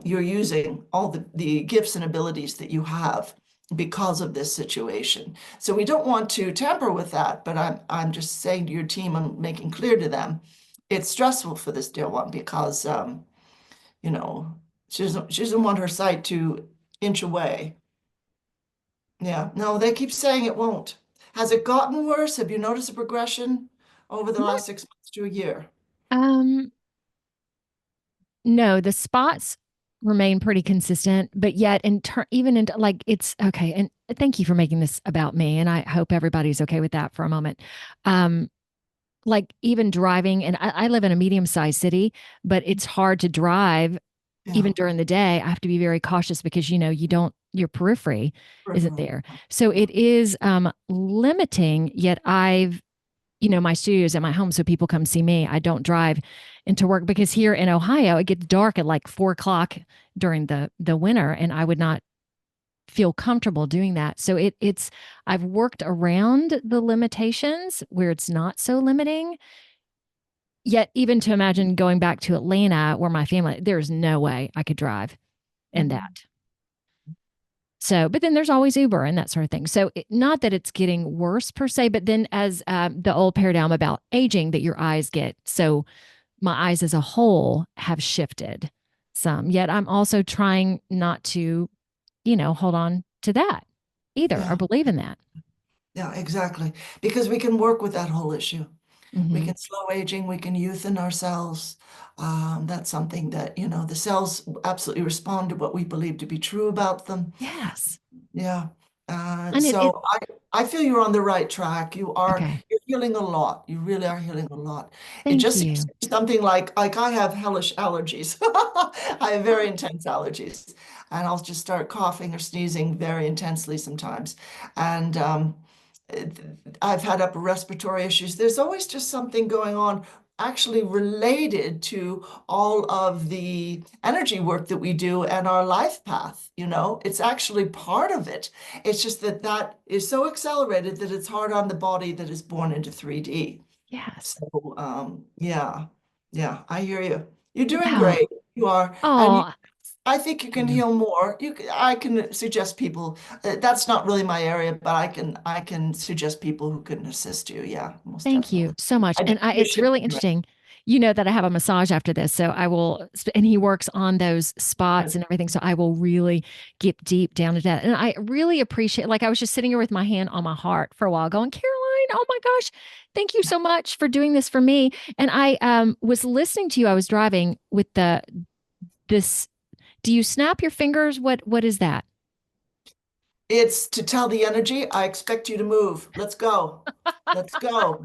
You're using all the gifts and abilities that you have because of this situation. So we don't want to tamper with that, but I'm just saying to your team, I'm making clear to them, it's stressful for this dear one because you know, she doesn't want her sight to inch away. Yeah, no, they keep saying it won't. Has it gotten worse? Have you noticed a progression over the Not, last 6 months to a year? um, no, the spots remain pretty consistent, but yet even in like it's okay. And thank you for making this about me. And I hope everybody's okay with that for a moment. Um, like even driving, and I live in a medium-sized city, but it's hard to drive even Yeah, during the day. I have to be very cautious because your periphery isn't peripheral. there. So it is limiting, yet my studio is at my home, so people come see me. I don't drive into work because here in Ohio, it gets dark at like 4 o'clock during the winter, and I would not feel comfortable doing that. So I've worked around the limitations where it's not so limiting. Yet even to imagine going back to Atlanta where my family, there's no way I could drive in Mhm. that. So, but then there's always Uber and that sort of thing. So, not that it's getting worse per se, but then as the old paradigm about aging that your eyes get. So, my eyes as a whole have shifted some. Yet, I'm also trying not to, hold on to that either or Yeah, believe in that. yeah, exactly. Because we can work with that whole issue. We Hmm. can slow aging, we can youthen our cells. That's something that, the cells absolutely respond to what we believe to be true about them. Yes. Yeah. And So I feel you're on the right track. Okay. You're healing a lot. You really are healing a lot. It Thank just seems you. to be something like I have hellish allergies. I have very intense allergies, and I'll just start coughing or sneezing very intensely sometimes. And I've had upper respiratory issues. There's always just something going on actually related to all of the energy work that we do and our life path, it's actually part of it. It's just that is so accelerated that it's hard on the body that is born into 3D. Yes. So yeah, I hear you. You're doing Wow. great. You are. And Oh, I think you can you. heal more. I can suggest people. That's not really my area, but I can suggest people who can assist you. Yeah, most Thank definitely. you so much. I do And it's appreciate really it. interesting. You know that I have a massage after this. So I will, and he works on those spots and everything. So I will really get deep down to that. And I really appreciate, like, I was just sitting here with my hand on my heart for a while going, Caroline, oh my gosh, thank you so much for doing this for me. And I was listening to you. I was driving with this, do you snap your fingers? What is that? It's to tell the energy, I expect you to move. Let's go. Let's go.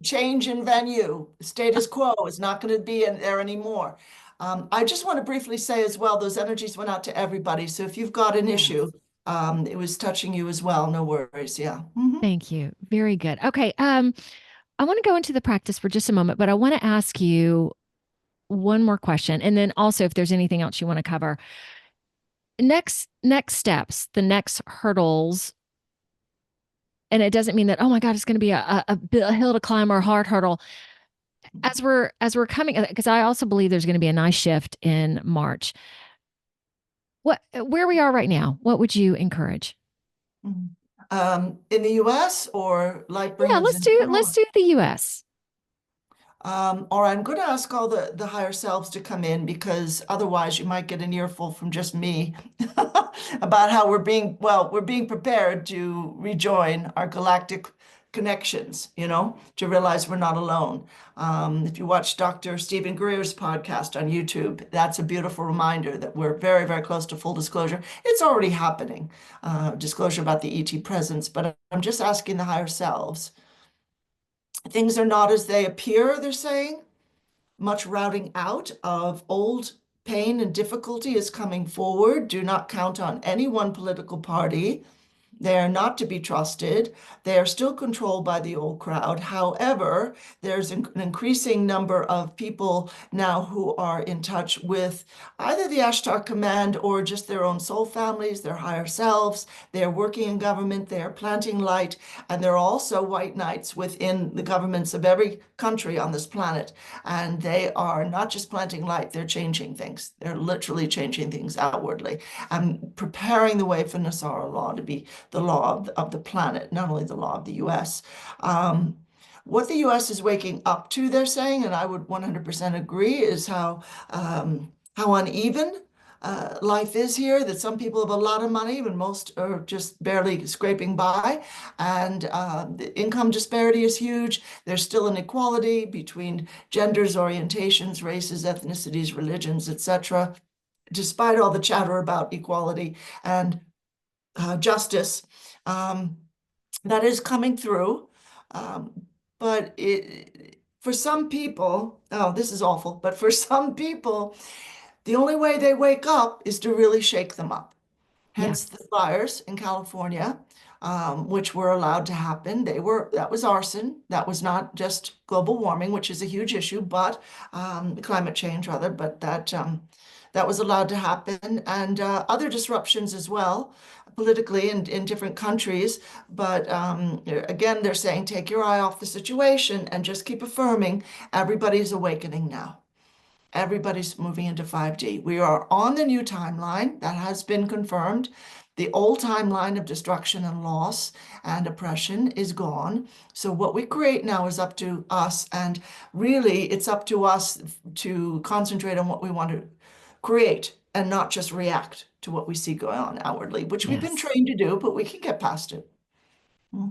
Change in venue. Status quo is not going to be in there anymore. I just want to briefly say as well, those energies went out to everybody. So if you've got an issue, Yes. it was touching you as well. No worries. Yeah. Mhm. Thank you. Very good. Okay. I want to go into the practice for just a moment, but I want to ask you one more question. And then also if there's anything else you want to cover. Next steps, the next hurdles. And it doesn't mean that, oh my God, it's going to be a hill to climb or a hard hurdle. As we're coming, because I also believe there's going to be a nice shift in March. Where we are right now, what would you encourage? Mhm. In the US or light Yeah, bringers let's in do let's general? do the US. Or I'm going to ask all the higher selves to come in because otherwise you might get an earful from just me about how we're being prepared to rejoin our galactic connections, to realize we're not alone. If you watch Dr. Stephen Greer's podcast on YouTube, that's a beautiful reminder that we're very, very close to full disclosure. It's already happening, disclosure about the ET presence, but I'm just asking the higher selves. Things are not as they appear, they're saying. Much routing out of old pain and difficulty is coming forward. Do not count on any one political party. They are not to be trusted. They are still controlled by the old crowd. However, there's an increasing number of people now who are in touch with either the Ashtar Command or just their own soul families, their higher selves. They're working in government, they are planting light, and there are also white knights within the governments of every country on this planet. And they are not just planting light, they're changing things. They're literally changing things outwardly and preparing the way for Nasara law to be the law of the planet, not only the law of the US. What the US is waking up to, they're saying, and I would 100% agree, is how uneven life is here, that some people have a lot of money and most are just barely scraping by, and the income disparity is huge. There's still inequality between genders, orientations, races, ethnicities, religions, etc. Despite all the chatter about equality and justice, that is coming through. But for some people, oh, this is awful, but for some people, the only way they wake up is to really shake them up. Hence the fires in California, which were allowed to happen. That was arson. That was not just global warming, which is a huge issue, but climate change rather, but that was allowed to happen, and other disruptions as well, politically in different countries. But again, they're saying, take your eye off the situation and just keep affirming everybody's awakening now. Everybody's moving into 5D. We are on the new timeline that has been confirmed. The old timeline of destruction and loss and oppression is gone. So what we create now is up to us, and really it's up to us to concentrate on what we want to create and not just react to what we see going on outwardly, which we've been trained to do, but we can get past it.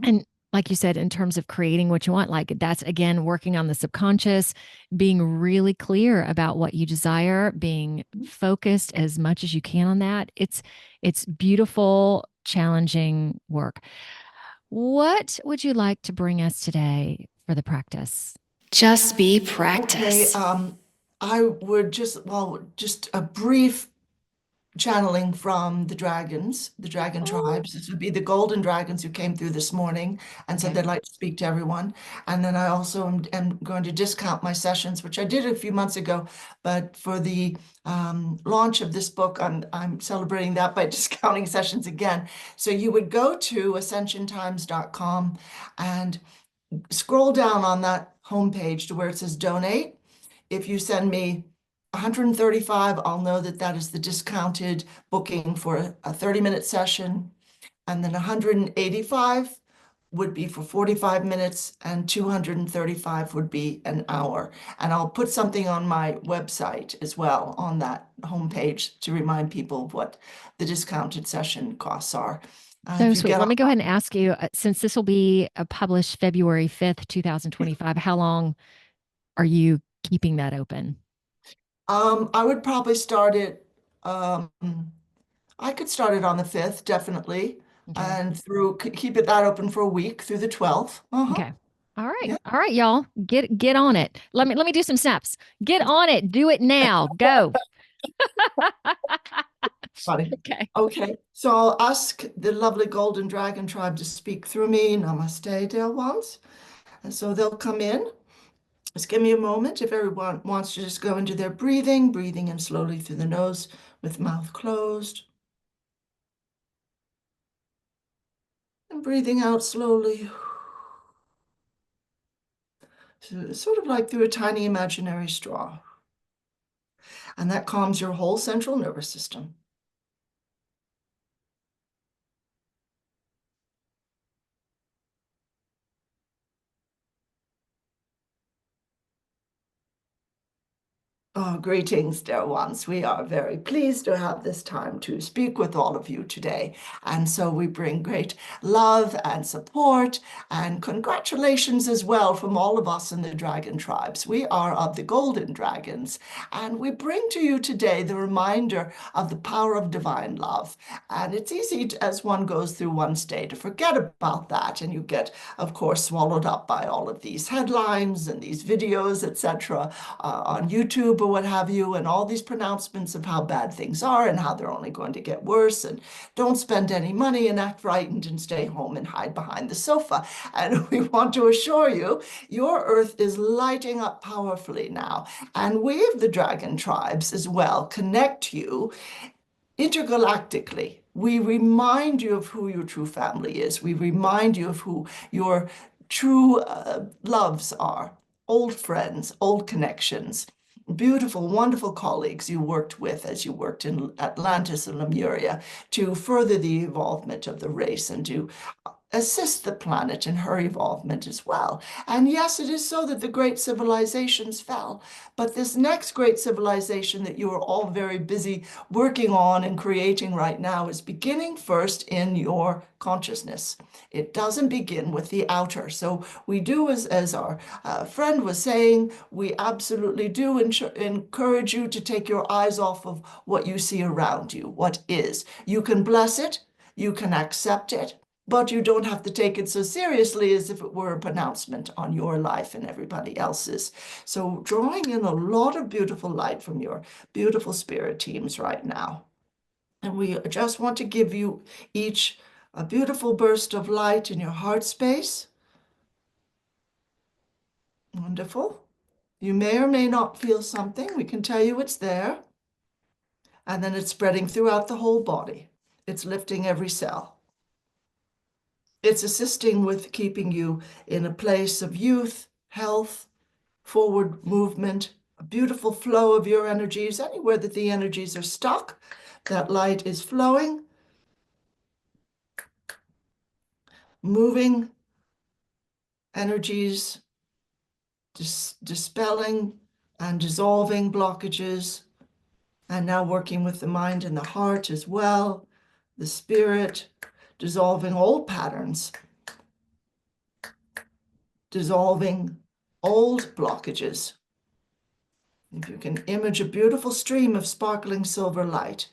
And like you said, in terms of creating what you want, like that's again, working on the subconscious, being really clear about what you desire, being focused as much as you can on that. It's beautiful, challenging work. What would you like to bring us today for the practice? Just be practice. Okay, I would just a brief channeling from the dragons, the dragon tribes. This would be the golden dragons who came through this morning and said they'd like to speak to everyone. And then I also am going to discount my sessions, which I did a few months ago, but for the launch of this book, I'm celebrating that by discounting sessions again. So you would go to ascensiontimes.com and scroll down on that homepage to where it says donate. If you send me 135, I'll know that that is the discounted booking for a 30-minute session. And then 185 would be for 45 minutes and 235 would be an hour. And I'll put something on my website as well on that homepage to remind people of what the discounted session costs are. So sweet. Let me go ahead and ask you, since this will be published February 5th, 2025, how long are you keeping that open? I would probably start it, I could start it on the 5th, definitely, and keep it that open for a week through the 12th. Okay. All right. Yeah. All right, y'all. Get on it. Let me do some snaps. Get on it. Do it now. Go. Funny. Okay. So I'll ask the lovely golden dragon tribe to speak through me. Namaste, dear ones. And so they'll come in. Just give me a moment if everyone wants to just go into their breathing in slowly through the nose with mouth closed. And breathing out slowly. So sort of like through a tiny imaginary straw. And that calms your whole central nervous system. Oh, greetings, dear ones. We are very pleased to have this time to speak with all of you today. And so we bring great love and support and congratulations as well from all of us in the dragon tribes. We are of the golden dragons, and we bring to you today the reminder of the power of divine love. And it's easy as one goes through one's day to forget about that, and you get, of course, swallowed up by all of these headlines and these videos, etc., on YouTube or what have you, and all these pronouncements of how bad things are and how they're only going to get worse, and don't spend any money and act frightened and stay home and hide behind the sofa. And we want to assure you, your earth is lighting up powerfully now. And we of the dragon tribes as well connect you intergalactically. We remind you of who your true family is. We remind you of who your true loves are, old friends, old connections, beautiful, wonderful colleagues you worked with as you worked in Atlantis and Lemuria to further the evolvement of the race and to assist the planet in her evolvement as well. And yes, it is so that the great civilizations fell, but this next great civilization that you are all very busy working on and creating right now is beginning first in your consciousness. It doesn't begin with the outer. So we do, as our friend was saying, we absolutely do encourage you to take your eyes off of what you see around you, what is. You can bless it, you can accept it, but you don't have to take it so seriously as if it were a pronouncement on your life and everybody else's. So drawing in a lot of beautiful light from your beautiful spirit teams right now. And we just want to give you each a beautiful burst of light in your heart space. Wonderful. You may or may not feel something. We can tell you it's there. And then it's spreading throughout the whole body. It's lifting every cell. It's assisting with keeping you in a place of youth, health, forward movement, a beautiful flow of your energies. Anywhere that the energies are stuck, that light is flowing, moving energies, dispelling and dissolving blockages, and now working with the mind and the heart as well, the spirit, dissolving old patterns, dissolving old blockages. If you can image a beautiful stream of sparkling silver light,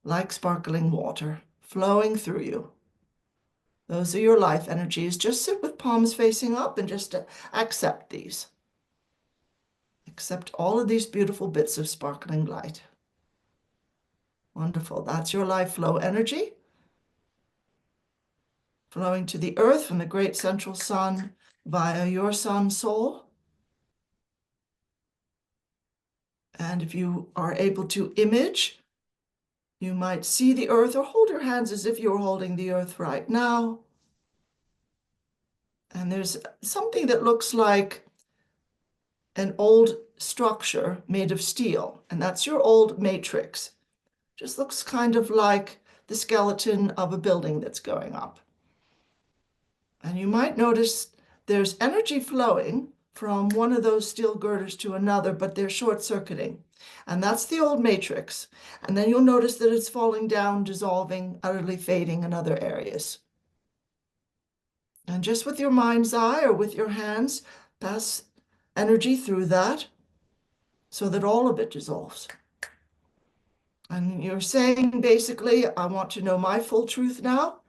like sparkling water, flowing through you. Those are your life energies. Just sit with palms facing up and just accept these. Accept all of these beautiful bits of sparkling light. Wonderful. That's your life flow energy. Flowing to the earth from the great central sun via your sun soul. And if you are able to image, you might see the earth or hold your hands as if you were holding the earth right now. And there's something that looks like an old structure made of steel, and that's your old matrix. Just looks kind of like the skeleton of a building that's going up. And you might notice there's energy flowing from one of those steel girders to another, but they're short-circuiting. And that's the old matrix. And then you'll notice that it's falling down, dissolving, utterly fading in other areas. And just with your mind's eye or with your hands, pass energy through that so that all of it dissolves. And you're saying basically, I want to know my full truth now,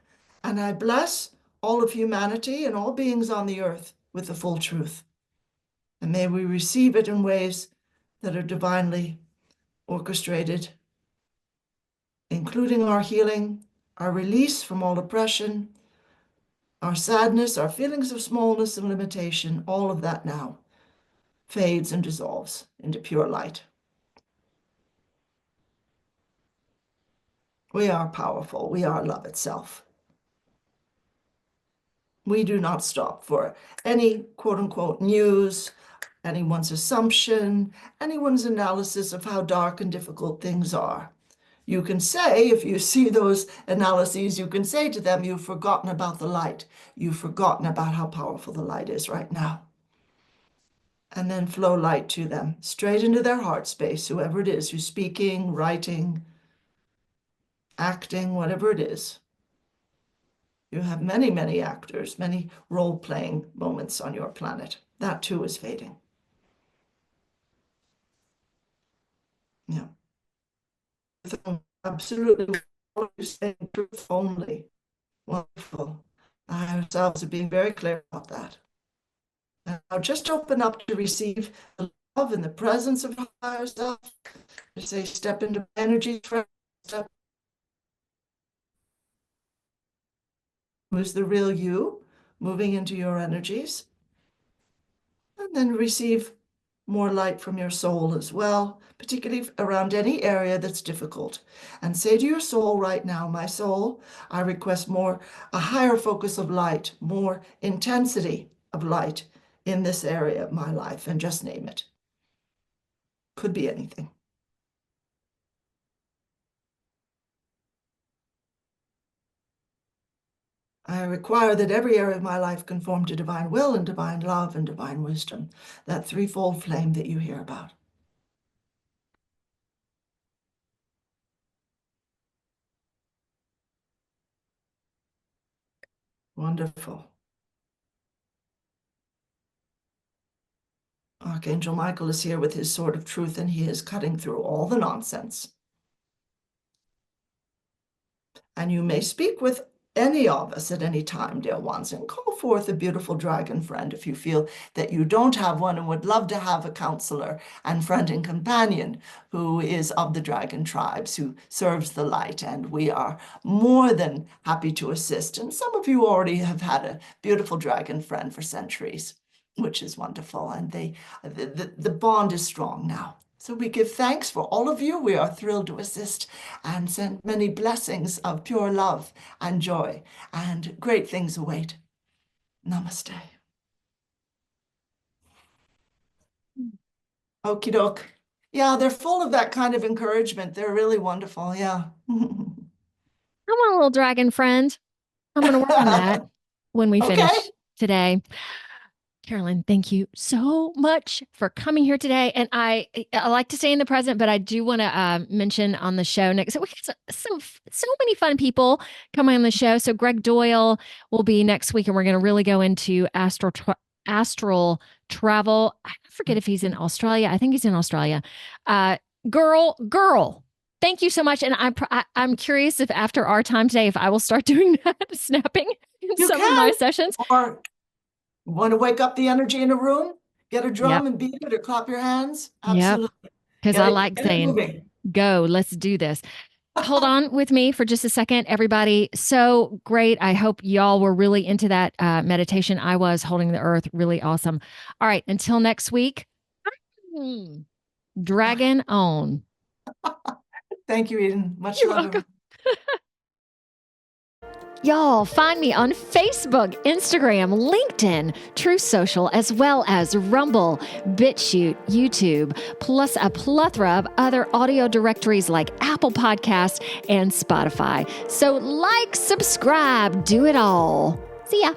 and I bless all of humanity and all beings on the earth with the full truth. And may we receive it in ways that are divinely orchestrated, including our healing, our release from all oppression, our sadness, our feelings of smallness and limitation. All of that now fades and dissolves into pure light. We are powerful. We are love itself. We do not stop for any quote-unquote news, anyone's assumption, anyone's analysis of how dark and difficult things are. You can say, if you see those analyses, you can say to them, you've forgotten about the light. You've forgotten about how powerful the light is right now. And then flow light to them, straight into their heart space, whoever it is who's speaking, writing, acting, whatever it is. You have many, many actors, many role-playing moments on your planet. That too is fading. Yeah. Absolutely. Saying truth only. Wonderful. Ourselves are being very clear about that. Now just open up to receive the in the presence of higher self. I say step into energy, step. Who's the real you, moving into your energies. And then receive more light from your soul as well, particularly around any area that's difficult. And say to your soul right now, my soul, I request a higher focus of light, more intensity of light in this area of my life, and just name it. Could be anything. I require that every area of my life conform to divine will and divine love and divine wisdom, that threefold flame that you hear about. Wonderful. Archangel Michael is here with his sword of truth, and he is cutting through all the nonsense. And you may speak with any of us at any time, dear ones, and call forth a beautiful dragon friend if you feel that you don't have one and would love to have a counselor and friend and companion who is of the dragon tribes, who serves the light, and we are more than happy to assist. And some of you already have had a beautiful dragon friend for centuries, which is wonderful, and the bond is strong now. So we give thanks for all of you. We are thrilled to assist and send many blessings of pure love and joy, and great things await. Namaste. Okie doke. Yeah, they're full of that kind of encouragement. They're really wonderful. Yeah. I want a little dragon friend. I'm going to work on that when we finish today. Carolyn, thank you so much for coming here today. And I like to stay in the present, but I do want to mention on the show next. So we got so many fun people coming on the show. So Greg Doyle will be next week, and we're going to really go into astral travel. I forget if he's in Australia. I think he's in Australia. Girl. Thank you so much. And I'm curious if after our time today, if I will start doing that, snapping in some of my sessions. Or want to wake up the energy in a room? Get a drum and beat it, or clap your hands? Absolutely. Because I like saying, go, let's do this. Hold on with me for just a second, everybody. So great. I hope y'all were really into that meditation. I was holding the earth. Really awesome. All right. Until next week, dragon on. Thank you, Eden. Much You're love. welcome. Y'all, find me on Facebook, Instagram, LinkedIn, Truth Social, as well as Rumble, BitChute, YouTube, plus a plethora of other audio directories like Apple Podcasts and Spotify. So like, subscribe, do it all. See ya.